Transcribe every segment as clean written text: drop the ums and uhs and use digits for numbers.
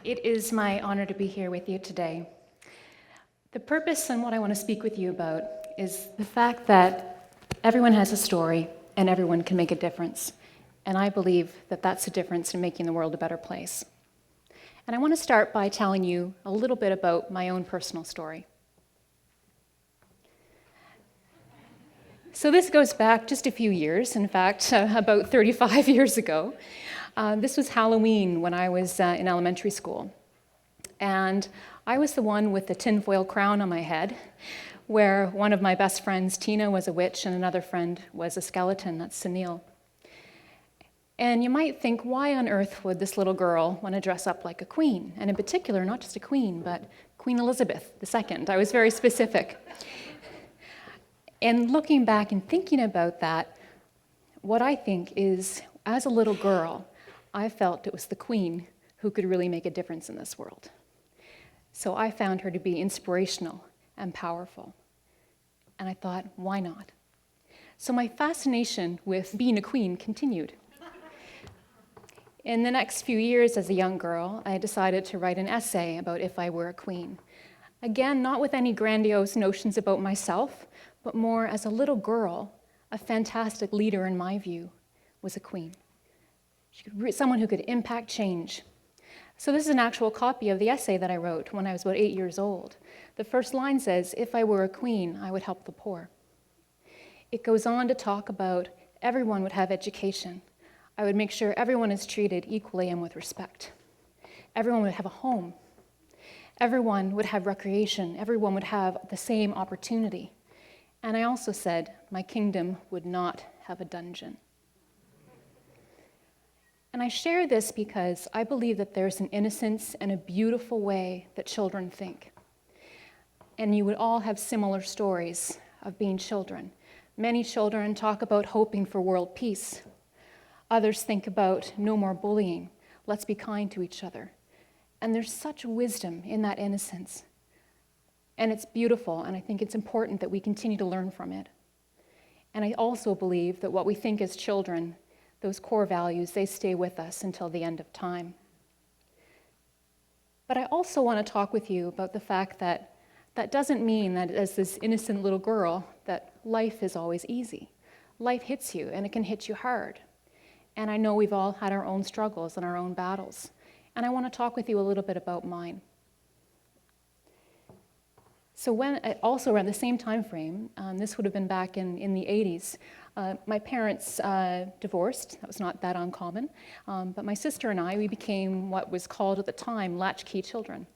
It is my honor to be here with you today. The purpose and what I want to speak with you about is the fact that everyone has a story and everyone can make a difference. And I believe that that's the difference in making the world a better place. And I want to start by telling you a little bit about my own personal story. So this goes back just a few years, in fact, about 35 years ago. This was Halloween when I was in elementary school. And I was the one with the tinfoil crown on my head, where one of my best friends, Tina, was a witch and another friend was a skeleton, that's Sunil. And you might think, why on earth would this little girl want to dress up like a queen? And in particular, not just a queen, but Queen Elizabeth II. I was very specific. And looking back and thinking about that, what I think is, as a little girl, I felt it was the queen who could really make a difference in this world. So I found her to be inspirational and powerful. And I thought, why not? So my fascination with being a queen continued. In the next few years as a young girl, I decided to write an essay about if I were a queen. Again, not with any grandiose notions about myself, but more as a little girl, a fantastic leader in my view was a queen. Someone who could impact change. So this is an actual copy of the essay that I wrote when I was about 8 years old. The first line says, "If I were a queen, I would help the poor." It goes on to talk about everyone would have education. I would make sure everyone is treated equally and with respect. Everyone would have a home. Everyone would have recreation. Everyone would have the same opportunity. And I also said, my kingdom would not have a dungeon. And I share this because I believe that there's an innocence and a beautiful way that children think. And you would all have similar stories of being children. Many children talk about hoping for world peace. Others think about no more bullying. Let's be kind to each other. And there's such wisdom in that innocence. And it's beautiful, and I think it's important that we continue to learn from it. And I also believe that what we think as children, those core values, they stay with us until the end of time. But I also want to talk with you about the fact that that doesn't mean that as this innocent little girl, that life is always easy. Life hits you, and it can hit you hard. And I know we've all had our own struggles and our own battles. And I want to talk with you a little bit about mine. So also around the same time frame, this would have been back in the 80s, my parents divorced. That was not that uncommon. But my sister and I, we became what was called at the time latchkey children.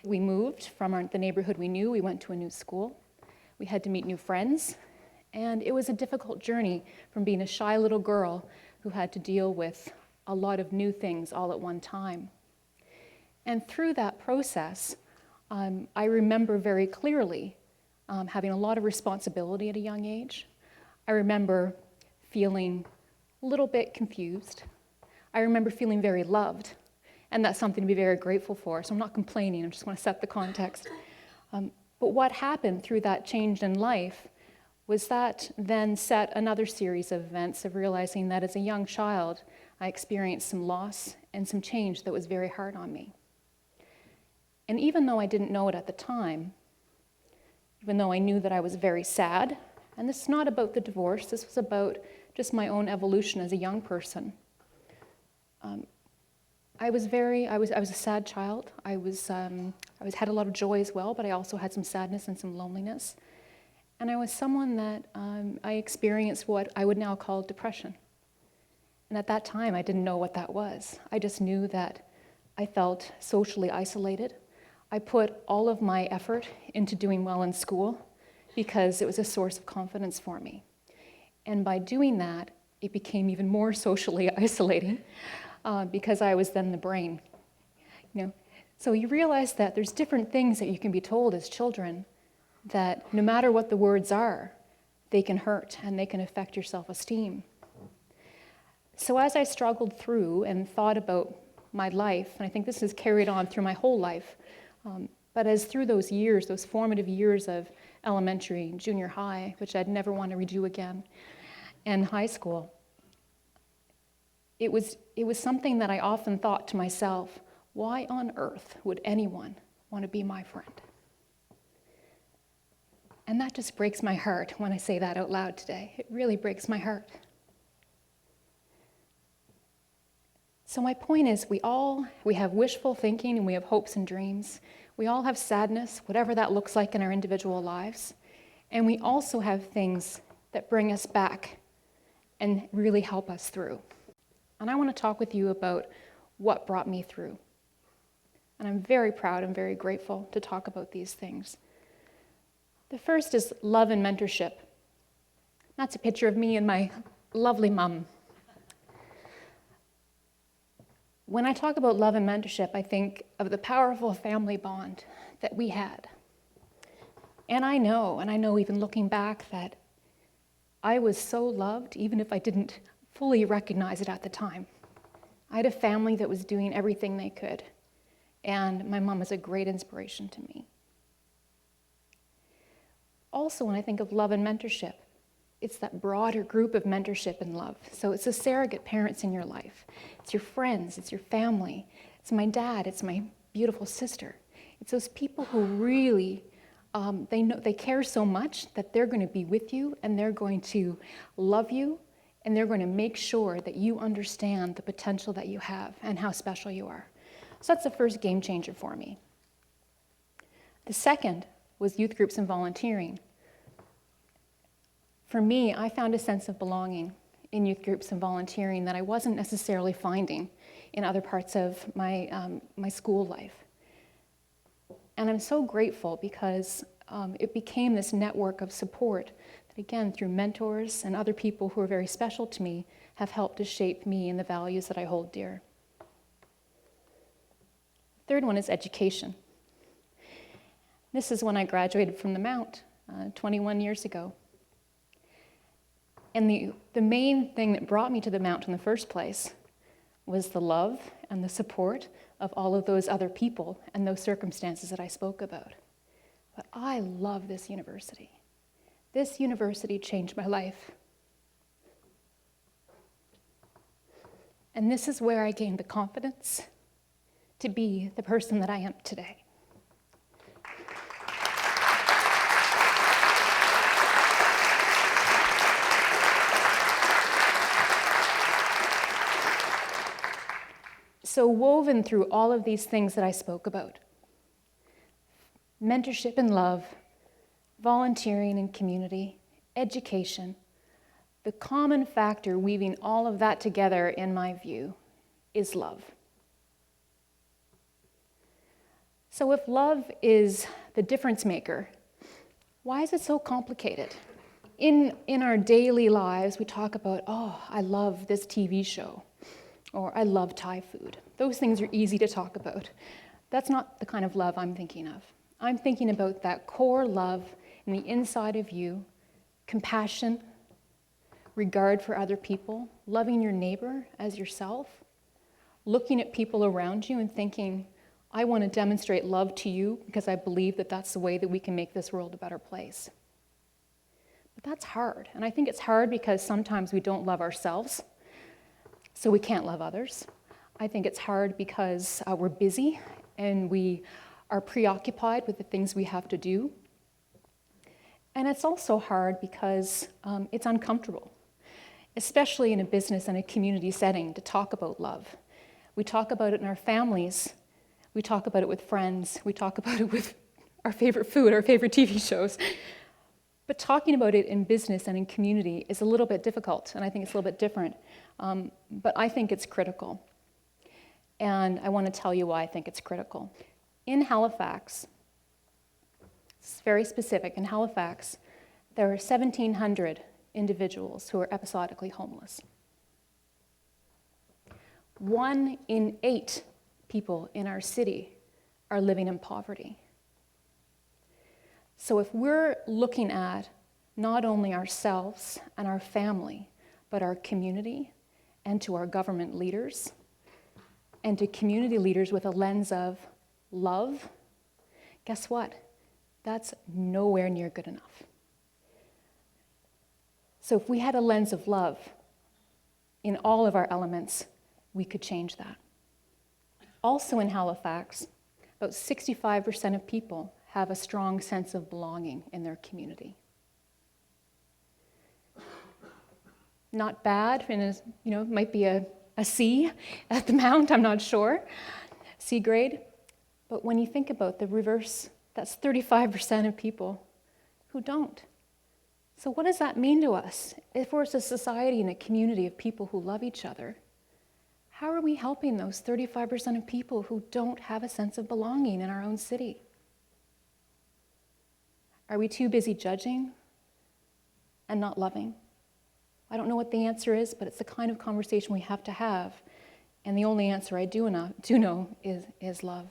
We moved from the neighborhood we knew. We went to a new school. We had to meet new friends. And it was a difficult journey from being a shy little girl who had to deal with a lot of new things all at one time. And through that process, I remember very clearly having a lot of responsibility at a young age. I remember feeling a little bit confused. I remember feeling very loved, and that's something to be very grateful for. So I'm not complaining, I just want to set the context. But what happened through that change in life was that then set another series of events of realizing that as a young child, I experienced some loss and some change that was very hard on me. And even though I didn't know it at the time, even though I knew that I was very sad, and this is not about the divorce, this was about just my own evolution as a young person. I was a sad child. I had a lot of joy as well, but I also had some sadness and some loneliness. And I was someone that I experienced what I would now call depression. And at that time, I didn't know what that was. I just knew that I felt socially isolated. I put all of my effort into doing well in school because it was a source of confidence for me. And by doing that, it became even more socially isolating because I was then the brain. So you realize that there's different things that you can be told as children that no matter what the words are, they can hurt and they can affect your self-esteem. So as I struggled through and thought about my life, and I think this is carried on through my whole life, but as through those years, those formative years of elementary, junior high, which I'd never want to redo again, and high school, it was something that I often thought to myself, Why on earth would anyone want to be my friend? And that just breaks my heart when I say that out loud today. It really breaks my heart. So my point is, we have wishful thinking and we have hopes and dreams. We all have sadness, whatever that looks like in our individual lives. And we also have things that bring us back and really help us through. And I want to talk with you about what brought me through. And I'm very proud and very grateful to talk about these things. The first is love and mentorship. That's a picture of me and my lovely mum. When I talk about love and mentorship, I think of the powerful family bond that we had. And I know even looking back, that I was so loved, even if I didn't fully recognize it at the time. I had a family that was doing everything they could, and my mom was a great inspiration to me. Also, when I think of love and mentorship, it's that broader group of mentorship and love. So it's the surrogate parents in your life. It's your friends, it's your family. It's my dad, it's my beautiful sister. It's those people who really, they care so much that they're going to be with you and they're going to love you and they're going to make sure that you understand the potential that you have and how special you are. So that's the first game changer for me. The second was youth groups and volunteering. For me, I found a sense of belonging in youth groups and volunteering that I wasn't necessarily finding in other parts of my school life. And I'm so grateful because it became this network of support that, again, through mentors and other people who are very special to me, have helped to shape me and the values that I hold dear. The third one is education. This is when I graduated from the Mount 21 years ago. And the main thing that brought me to the Mount in the first place was the love and the support of all of those other people and those circumstances that I spoke about. But I love this university. This university changed my life. And this is where I gained the confidence to be the person that I am today. So woven through all of these things that I spoke about, mentorship and love, volunteering and community, education, the common factor weaving all of that together, in my view, is love. So if love is the difference maker, why is it so complicated? In our daily lives, we talk about, oh, I love this TV show, or I love Thai food. Those things are easy to talk about. That's not the kind of love I'm thinking of. I'm thinking about that core love in the inside of you, compassion, regard for other people, loving your neighbor as yourself, looking at people around you and thinking, I want to demonstrate love to you because I believe that that's the way that we can make this world a better place. But that's hard. And I think it's hard because sometimes we don't love ourselves, so we can't love others. I think it's hard because we're busy and we are preoccupied with the things we have to do. And it's also hard because it's uncomfortable, especially in a business and a community setting, to talk about love. We talk about it in our families. We talk about it with friends. We talk about it with our favorite food, our favorite TV shows. But talking about it in business and in community is a little bit difficult, and I think it's a little bit different. But I think it's critical. And I want to tell you why I think it's critical. In Halifax, it's very specific, in Halifax, there are 1,700 individuals who are episodically homeless. 1 in 8 people in our city are living in poverty. So if we're looking at not only ourselves and our family, but our community and to our government leaders and to community leaders with a lens of love, guess what? That's nowhere near good enough. So if we had a lens of love in all of our elements, we could change that. Also in Halifax, about 65% of people have a strong sense of belonging in their community. Not bad, and it might be a C at the Mount, I'm not sure, C grade. But when you think about the reverse, that's 35% of people who don't. So what does that mean to us? If we're a society and a community of people who love each other, how are we helping those 35% of people who don't have a sense of belonging in our own city? Are we too busy judging and not loving? I don't know what the answer is, but it's the kind of conversation we have to have. And the only answer I do know is love.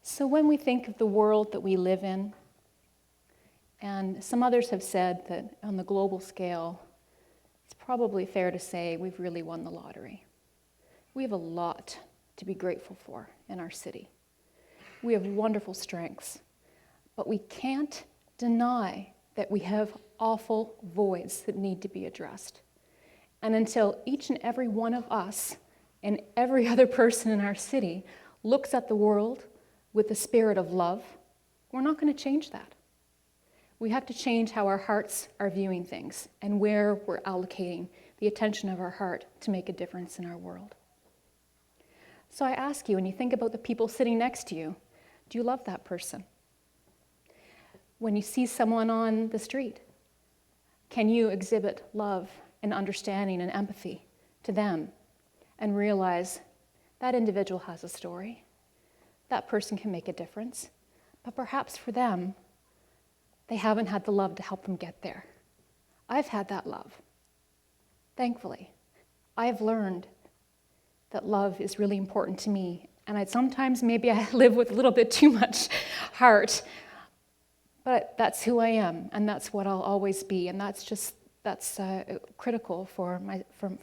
So when we think of the world that we live in, and some others have said that on the global scale, it's probably fair to say we've really won the lottery. We have a lot to be grateful for in our city. We have wonderful strengths, but we can't deny that we have awful voids that need to be addressed. And until each and every one of us and every other person in our city looks at the world with the spirit of love, we're not going to change that. We have to change how our hearts are viewing things and where we're allocating the attention of our heart to make a difference in our world. So I ask you, when you think about the people sitting next to you, do you love that person? When you see someone on the street, can you exhibit love and understanding and empathy to them and realize that individual has a story, that person can make a difference, but perhaps for them, they haven't had the love to help them get there. I've had that love, thankfully. I've learned that love is really important to me, and sometimes maybe I live with a little bit too much heart, but that's who I am, and that's what I'll always be, and that's critical for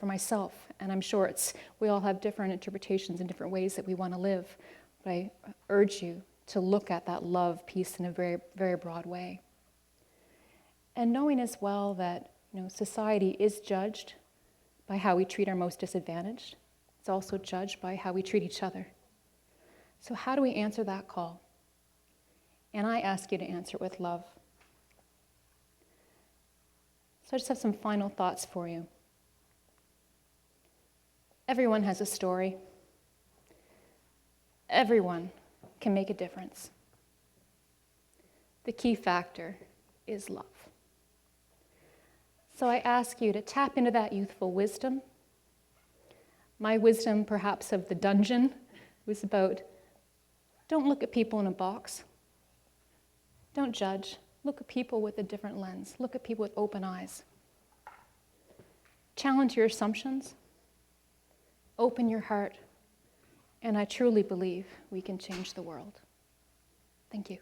myself. And I'm sure we all have different interpretations and different ways that we want to live, but I urge you to look at that love piece in a very, very broad way. And knowing as well that society is judged by how we treat our most disadvantaged. It's also judged by how we treat each other. So how do we answer that call? And I ask you to answer it with love. So I just have some final thoughts for you. Everyone has a story. Everyone can make a difference. The key factor is love. So I ask you to tap into that youthful wisdom. My wisdom, perhaps, of the dungeon was about, don't look at people in a box. Don't judge. Look at people with a different lens. Look at people with open eyes. Challenge your assumptions. Open your heart. And I truly believe we can change the world. Thank you.